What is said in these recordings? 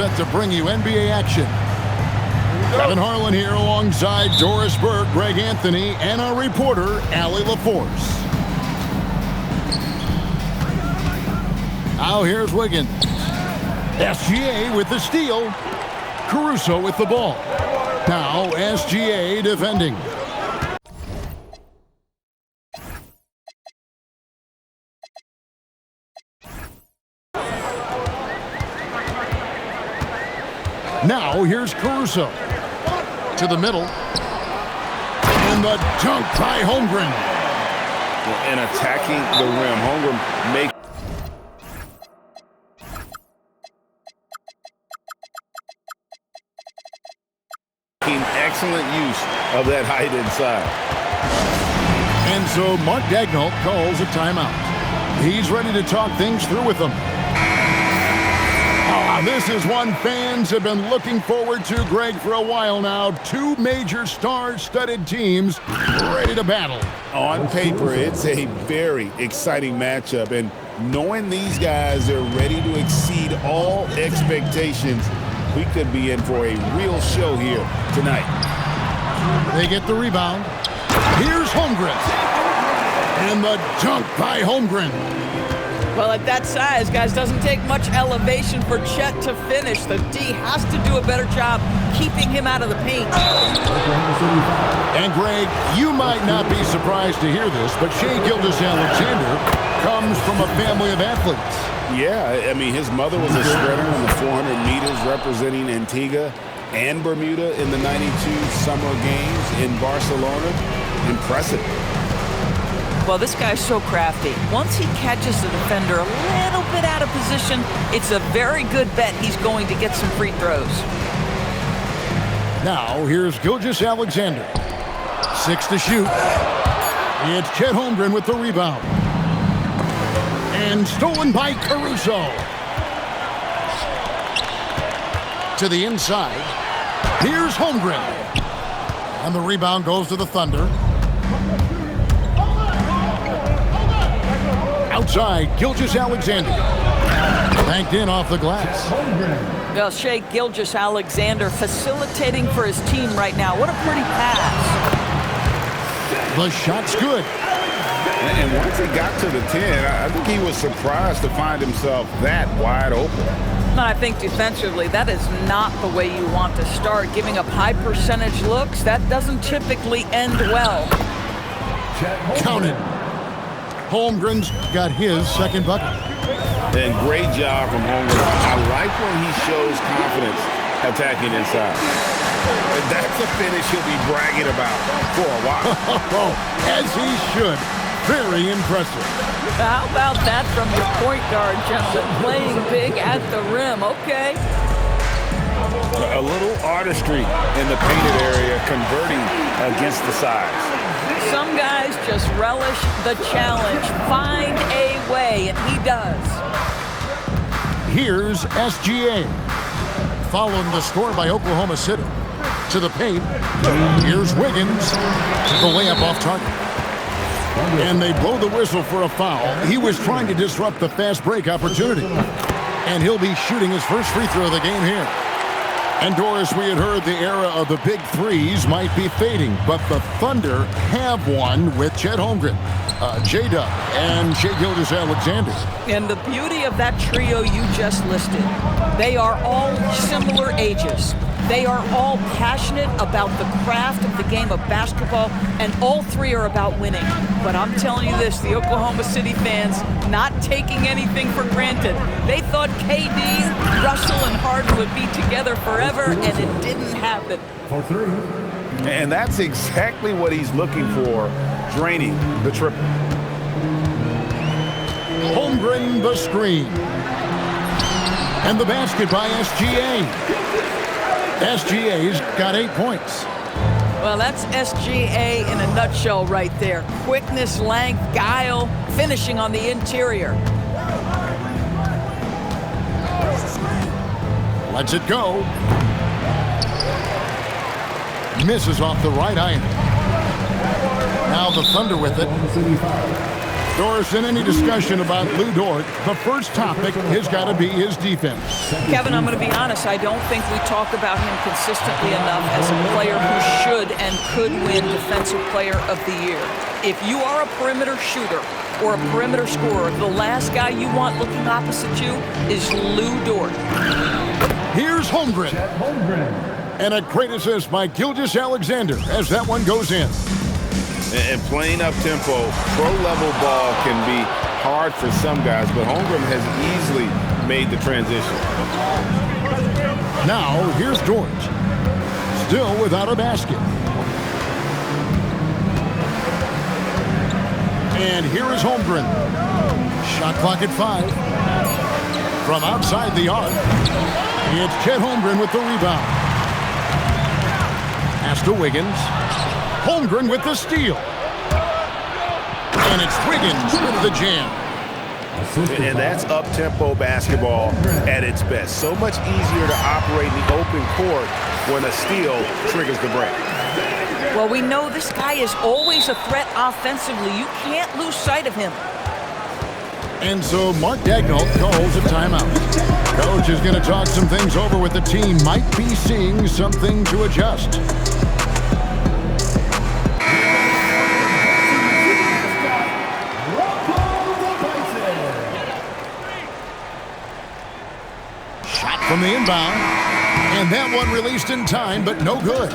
set to bring you NBA action. Kevin Harlan here alongside Doris Burke, Greg Anthony, and our reporter, Allie LaForce. Now here's Wiggins. SGA with the steal. Caruso with the ball. Now SGA defending. Now here's Caruso. To the middle. And the dunk by Holmgren. And attacking the rim. Holmgren makes excellent use of that height inside. And so Mark Daigneault calls a timeout. He's ready to talk things through with them. This is one fans have been looking forward to, Greg, for a while now. Two major star-studded teams ready to battle. On paper, it's a very exciting matchup, and knowing these guys are ready to exceed all expectations, we could be in for a real show here tonight. They get the rebound. Here's Holmgren. And the dunk by Holmgren. Well, at that size, guys, doesn't take much elevation for Chet to finish. The D has to do a better job keeping him out of the paint. And, Greg, you might not be surprised to hear this, but Shai Gilgeous-Alexander comes from a family of athletes. Yeah, I mean, his mother was a shredder in the 400 meters representing Antigua and Bermuda in the 92 Summer Games in Barcelona. Impressive. Well, this guy's so crafty. Once he catches the defender a little bit out of position, it's a very good bet he's going to get some free throws. Now, here's Gilgeous-Alexander. 6 to shoot. It's Chet Holmgren with the rebound. And stolen by Caruso. To the inside. Here's Holmgren. And the rebound goes to the Thunder. Outside, Gilgeous-Alexander. Banked in off the glass. Well, Shai Gilgeous-Alexander facilitating for his team right now. What a pretty pass. The shot's good. And once he got to the 10, I think he was surprised to find himself that wide open. I think defensively, that is not the way you want to start. Giving up high percentage looks, that doesn't typically end well. Counted. Holmgren's got his second bucket. And great job from Holmgren. I like when he shows confidence attacking inside. And that's a finish he'll be bragging about for a while. As he should. Very impressive. How about that from your point guard, Jensen? Playing big at the rim. Okay. A little artistry in the painted area, converting against the size. Some guys just relish the challenge. Find a way, and he does. Here's SGA. Following the score by Oklahoma City. To the paint. Here's Wiggins. The layup off target. And they blow the whistle for a foul. He was trying to disrupt the fast break opportunity. And he'll be shooting his first free throw of the game here. And Doris, we had heard the era of the big threes might be fading, but the Thunder have one with Chet Holmgren, J-Dub, and Shai Gilgeous-Alexander. And the beauty of that trio you just listed, they are all similar ages. They are all passionate about the craft of the game of basketball, and all three are about winning. But I'm telling you this, the Oklahoma City fans not taking anything for granted. They thought KD, Russell, and Harden would be together forever, and it didn't happen. And that's exactly what he's looking for, draining the triple. Holmgren the screen. And the basket by SGA. SGA's got 8 points. Well, that's SGA in a nutshell right there. Quickness, length, guile, finishing on the interior. Lets it go. Misses off the right iron. Now the Thunder with it. Doris, in any discussion about Lou Dort, the first topic has got to be his defense. Kevin, I'm going to be honest. I don't think we talk about him consistently enough as a player who should and could win Defensive Player of the Year. If you are a perimeter shooter or a perimeter scorer, the last guy you want looking opposite you is Lou Dort. Here's Holmgren. And a great assist by Gilgeous-Alexander as that one goes in. And playing up-tempo, pro-level ball can be hard for some guys, but Holmgren has easily made the transition. Now, here's Dort. Still without a basket. And here is Holmgren. Shot clock at 5. From outside the arc, it's Chet Holmgren with the rebound. Pass to Wiggins. Holmgren with the steal. And it's Wiggins with the jam. And that's up-tempo basketball at its best. So much easier to operate in the open court when a steal triggers the break. Well, we know this guy is always a threat offensively. You can't lose sight of him. And so Mark Daigneault calls a timeout. Coach is going to talk some things over with the team. Might be seeing something to adjust. Shot from the inbound. And that one released in time, but no good.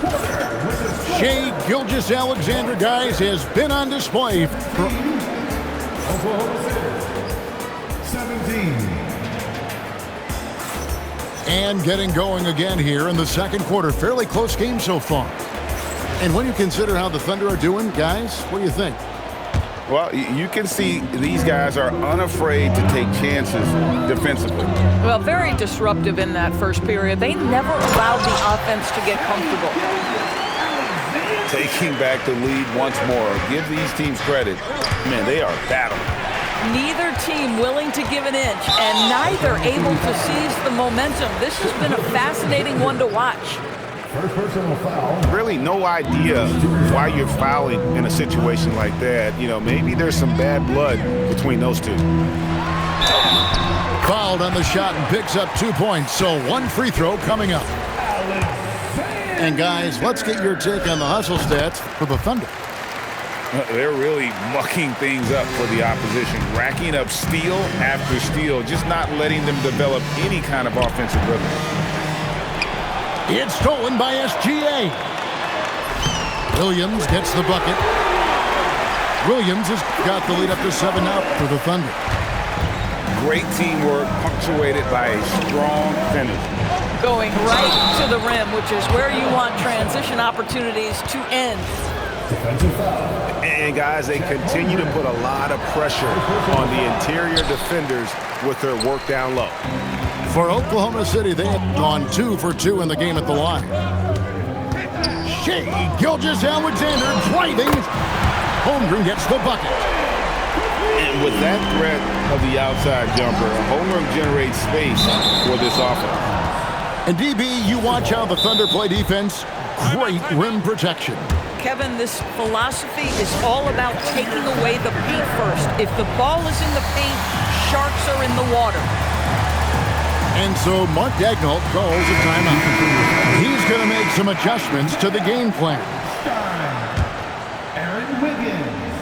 Shai Gilgeous-Alexander, guys, has been on display for Oklahoma City, 17. And getting going again here in the second quarter. Fairly close game so far. And when you consider how the Thunder are doing, guys, what do you think? Well, you can see these guys are unafraid to take chances defensively. Well, very disruptive in that first period. They never allowed the offense to get comfortable. Taking back the lead once more. Give these teams credit. Man, they are battling. Neither team willing to give an inch, and neither able to seize the momentum. This has been a fascinating one to watch. First personal foul. Really no idea why you're fouling in a situation like that. You know, maybe there's some bad blood between those two. Fouled on the shot and picks up 2 points. So one free throw coming up. And guys, let's get your take on the hustle stats for the Thunder. They're really mucking things up for the opposition, racking up steal after steal, just not letting them develop any kind of offensive rhythm. It's stolen by SGA. Williams gets the bucket. Williams has got the lead up to 7 now for the Thunder. Great teamwork punctuated by a strong finish. Going right to the rim, which is where you want transition opportunities to end. Defensive foul. And guys, they continue to put a lot of pressure on the interior defenders with their work down low. For Oklahoma City, they had gone 2 for 2 in the game at the line. Shai Gilgeous-Alexander driving. Holmgren gets the bucket. And with that threat of the outside jumper, Holmgren generates space for this offense. And DB, you watch how the Thunder play defense. Great rim protection. Kevin, this philosophy is all about taking away the paint first. If the ball is in the paint, sharks are in the water. And so Mark Daigneault calls a timeout. He's going to make some adjustments to the game plan. Aaron Wiggins.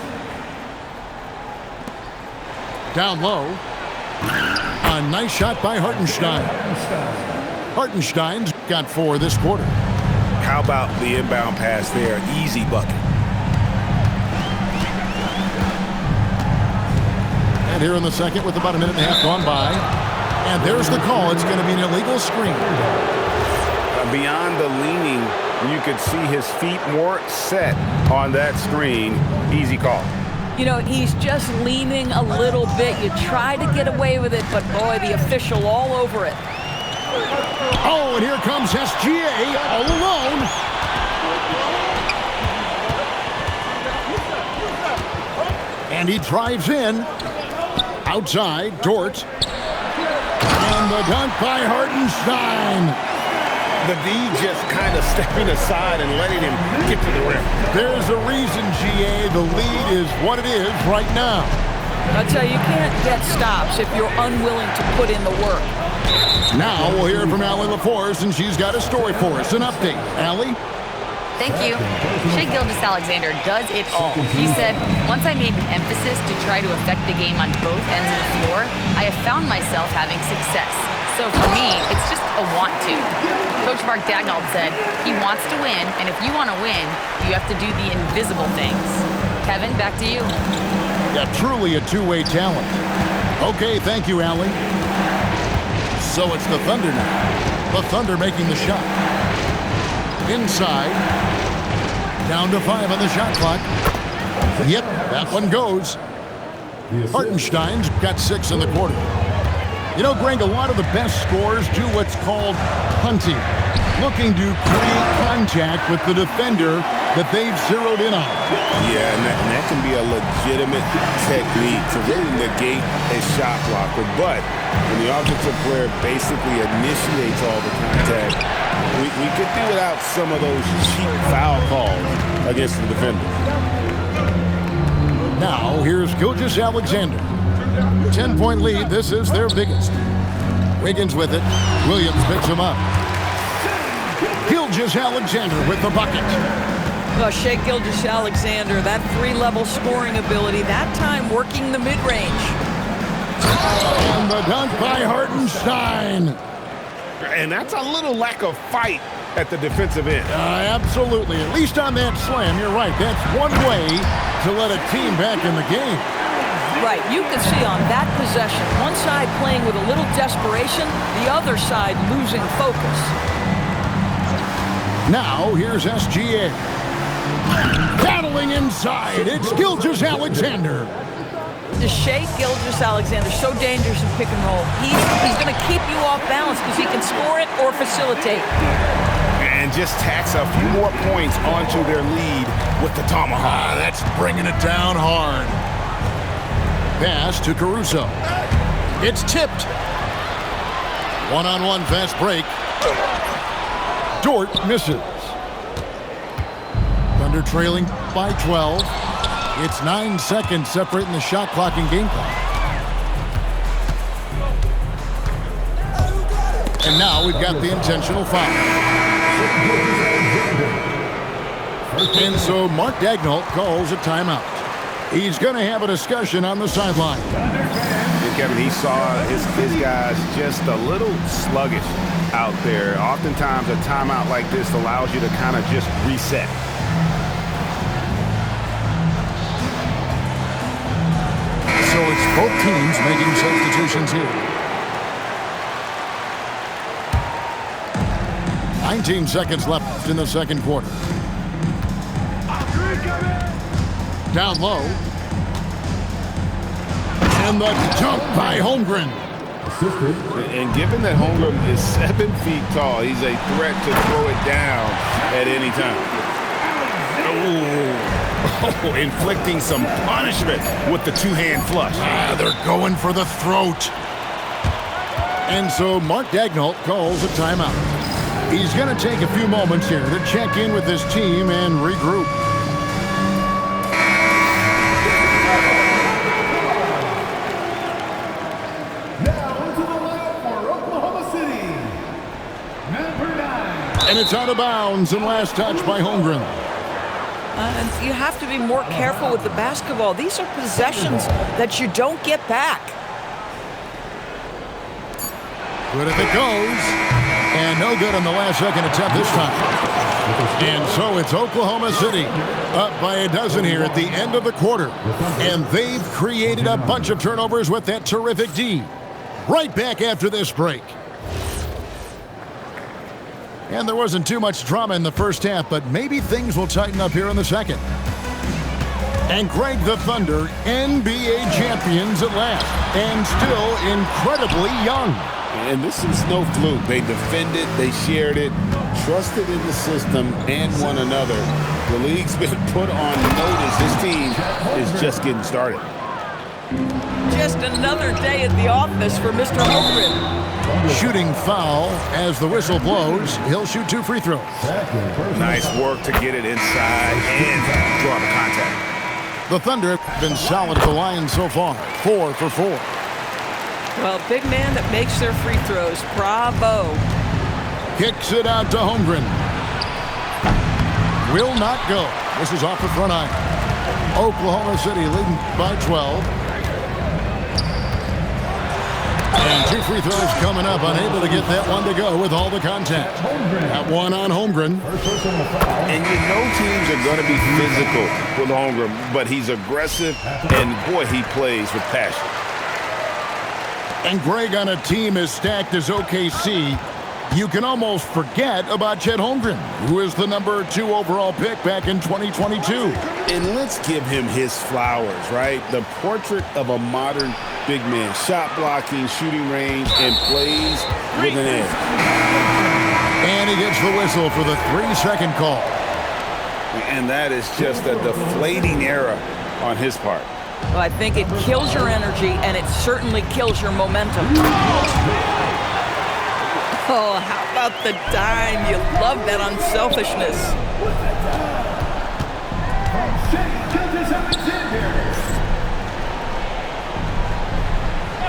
Down low. A nice shot by Hartenstein. Hartenstein's got 4 this quarter. How about the inbound pass there? Easy bucket. And here in the second with about a minute and a half gone by. And there's the call. It's going to be an illegal screen. Beyond the leaning, you could see his feet more set on that screen. Easy call. You know, he's just leaning a little bit. You try to get away with it, but boy, the official all over it. Oh, and here comes SGA all alone. And he drives in. Outside, Dort. And the dunk by Hartenstein. The D just kind of stepping aside and letting him get to the rim. There's a reason, GA. The lead is what it is right now. I tell you, you can't get stops if you're unwilling to put in the work. Now we'll hear from Allie LaForce, and she's got a story for us. An update. Allie? Thank you. Shea Gilgeous-Alexander does it all. He said, once I made an emphasis to try to affect the game on both ends of the floor, I have found myself having success. So for me, it's just a want to. Coach Mark Daigneault said, he wants to win, and if you want to win, you have to do the invisible things. Kevin, back to you. Yeah, truly a two-way talent. Okay, thank you, Allie. So it's the Thunder now. The Thunder making the shot. Inside. Down to 5 on the shot clock. Yep, that one goes. Hartenstein's got 6 in the quarter. You know, Greg, a lot of the best scorers do what's called hunting, looking to create contact with the defender that they've zeroed in on. Yeah, and that can be a legitimate technique to really negate a shot blocker. But when the offensive player basically initiates all the contact, we could do without some of those cheap foul calls against the defender. Now, here's Gilgeous-Alexander. 10-point lead. This is their biggest. Wiggins with it. Williams picks him up. Gilgeous-Alexander with the bucket. Well, Shea Gilgeous-Alexander, that 3-level scoring ability, that time working the mid-range. And the dunk by Hartenstein. And that's a little lack of fight at the defensive end. Absolutely. At least on that slam, you're right. That's one way to let a team back in the game. Right, you can see on that possession, one side playing with a little desperation, the other side losing focus. Now, here's SGA. Battling inside, it's Gilgeous-Alexander. Shea Gilgeous-Alexander, so dangerous in pick and roll. He's going to keep you off balance because he can score it or facilitate. And just tacks a few more points onto their lead with the tomahawk. That's bringing it down hard. Pass to Caruso. It's tipped. One-on-one fast break. Dort misses. Thunder trailing by 12. It's 9 seconds separating the shot clock and game clock. And now we've got the intentional foul. And so Mark Daigneault calls a timeout. He's going to have a discussion on the sideline. And Kevin, he saw his guys just a little sluggish out there. Oftentimes a timeout like this allows you to kind of just reset. So it's both teams making substitutions here. 19 seconds left in the second quarter. Down low. And the dunk by Holmgren. And given that Holmgren is 7 feet tall, he's a threat to throw it down at any time. Oh, inflicting some punishment with the two-hand flush. They're going for the throat. And so Mark Daigneault calls a timeout. He's going to take a few moments here to check in with his team and regroup. And it's out of bounds and last touch by Holmgren. And you have to be more careful with the basketball. These are possessions that you don't get back. Good if it goes. And no good on the last second attempt this time. And so it's Oklahoma City up by a dozen here at the end of the quarter. And they've created a bunch of turnovers with that terrific D. Right back after this break. And there wasn't too much drama in the first half, but maybe things will tighten up here in the second. And Greg, the Thunder, NBA champions at last, and still incredibly young. And this is no fluke. They defended, they shared it, trusted in the system and one another. The league's been put on notice. This team is just getting started. Just another day at the office for Mr. Holmgren. Shooting foul as the whistle blows. He'll shoot 2 free throws. Nice work to get it inside and draw the contact. The Thunder have been solid at the line so far, 4 for 4. Well, big man that makes their free throws. Bravo. Kicks it out to Holmgren. Will not go. This is off the front iron. Oklahoma City leading by 12. And 2 free throws coming up. Unable to get that one to go with all the contact. That one on Holmgren. And you know teams are going to be physical with Holmgren, but he's aggressive, and boy, he plays with passion. And Greg, on a team as stacked as OKC, you can almost forget about Chet Holmgren, who is the number 2 overall pick back in 2022. And let's give him his flowers, right? The portrait of a modern big man. Shot blocking, shooting range, and plays with an edge. And he gets the whistle for the 3-second call. And that is just a deflating error on his part. Well, I think it kills your energy, and it certainly kills your momentum. Oh, how about the dime? You love that unselfishness.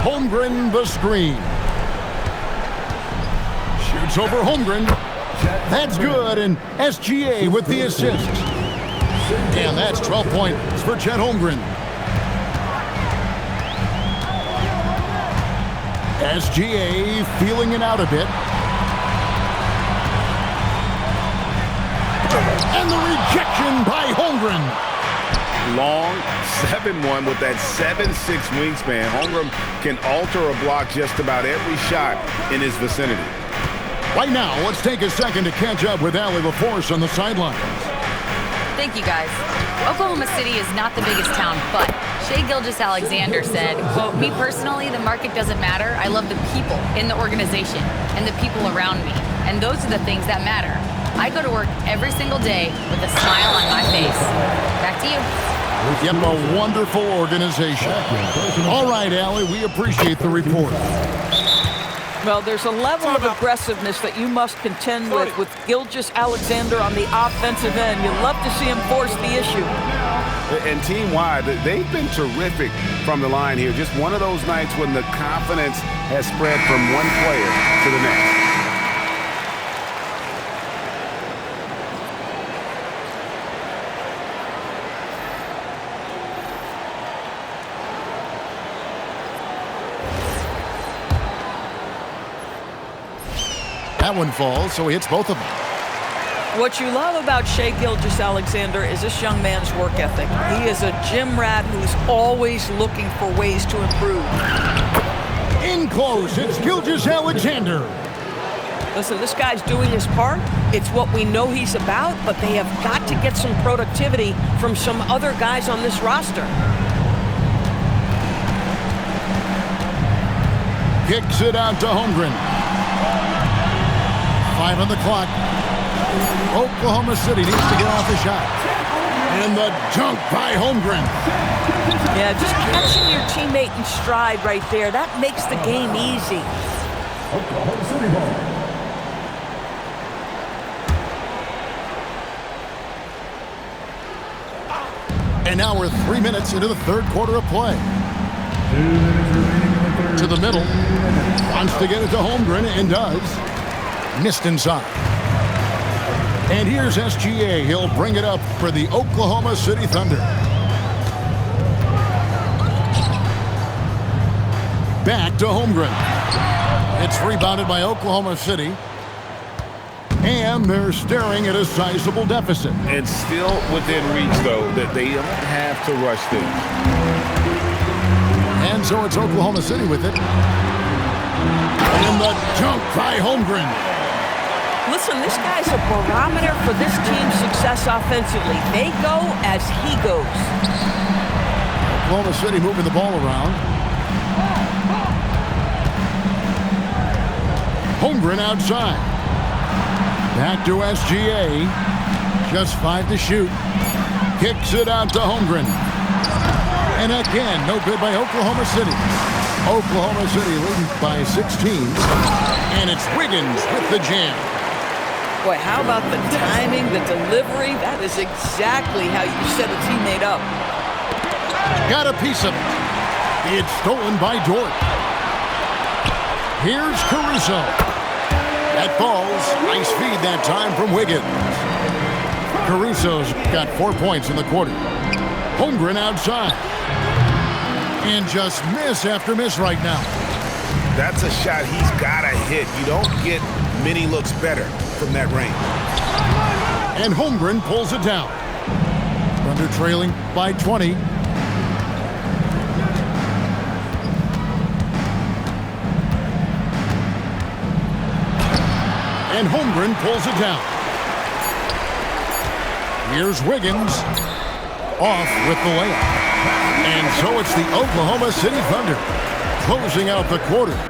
Holmgren the screen. Shoots over Holmgren. That's good, and SGA with the assist. And that's 12 points for Chet Holmgren. SGA feeling it out a bit. And the rejection by Holmgren. Long 7'1" with that 7'6" wingspan. Holmgren can alter a block just about every shot in his vicinity. Right now, let's take a second to catch up with Allie LaForce on the sidelines. Thank you, guys. Oklahoma City is not the biggest town, but Shai Gilgeous-Alexander said, quote, "Me personally, the market doesn't matter. I love the people in the organization and the people around me. And those are the things that matter. I go to work every single day with a smile on my face." Back to you. Yep, a wonderful organization. All right, Allie, we appreciate the report. Well, there's a level of aggressiveness that you must contend with Gilgeous-Alexander on the offensive end. You love to see him force the issue. And team-wide, they've been terrific from the line here. Just one of those nights when the confidence has spread from one player to the next. That one falls, so he hits both of them. What you love about Shai Gilgeous-Alexander is this young man's work ethic. He is a gym rat who's always looking for ways to improve. In close, it's Gilgeous-Alexander. Listen, this guy's doing his part. It's what we know he's about, but they have got to get some productivity from some other guys on this roster. Kicks it out to Holmgren. 5 on the clock. Oklahoma City needs to get off the shot. And the dunk by Holmgren. Yeah, just catching your teammate in stride right there. That makes the game easy. Oklahoma City ball. And now we're 3 minutes into the third quarter of play. 2 minutes remaining in the third. To the middle. Wants to get it to Holmgren and does. Missed inside. And here's SGA. He'll bring it up for the Oklahoma City Thunder. Back to Holmgren. It's rebounded by Oklahoma City. And they're staring at a sizable deficit. And still within reach, though, that they don't have to rush things. And so it's Oklahoma City with it. And the dunk by Holmgren. Listen, this guy's a barometer for this team's success offensively. They go as he goes. Oklahoma City moving the ball around. Holmgren outside. Back to SGA. Just 5 to shoot. Kicks it out to Holmgren. And again, no good by Oklahoma City. Oklahoma City leading by 16. And it's Wiggins with the jam. Boy, how about the timing, the delivery? That is exactly how you set a teammate up. Got a piece of it. It's stolen by Dort. Here's Caruso. That falls. Nice feed that time from Wiggins. Caruso's got 4 points in the quarter. Holmgren outside. And just miss after miss right now. That's a shot he's got to hit. You don't get many looks better from that range. And Holmgren pulls it down. Thunder trailing by 20. And Holmgren pulls it down. Here's Wiggins. Off with the layup. And so it's the Oklahoma City Thunder closing out the quarter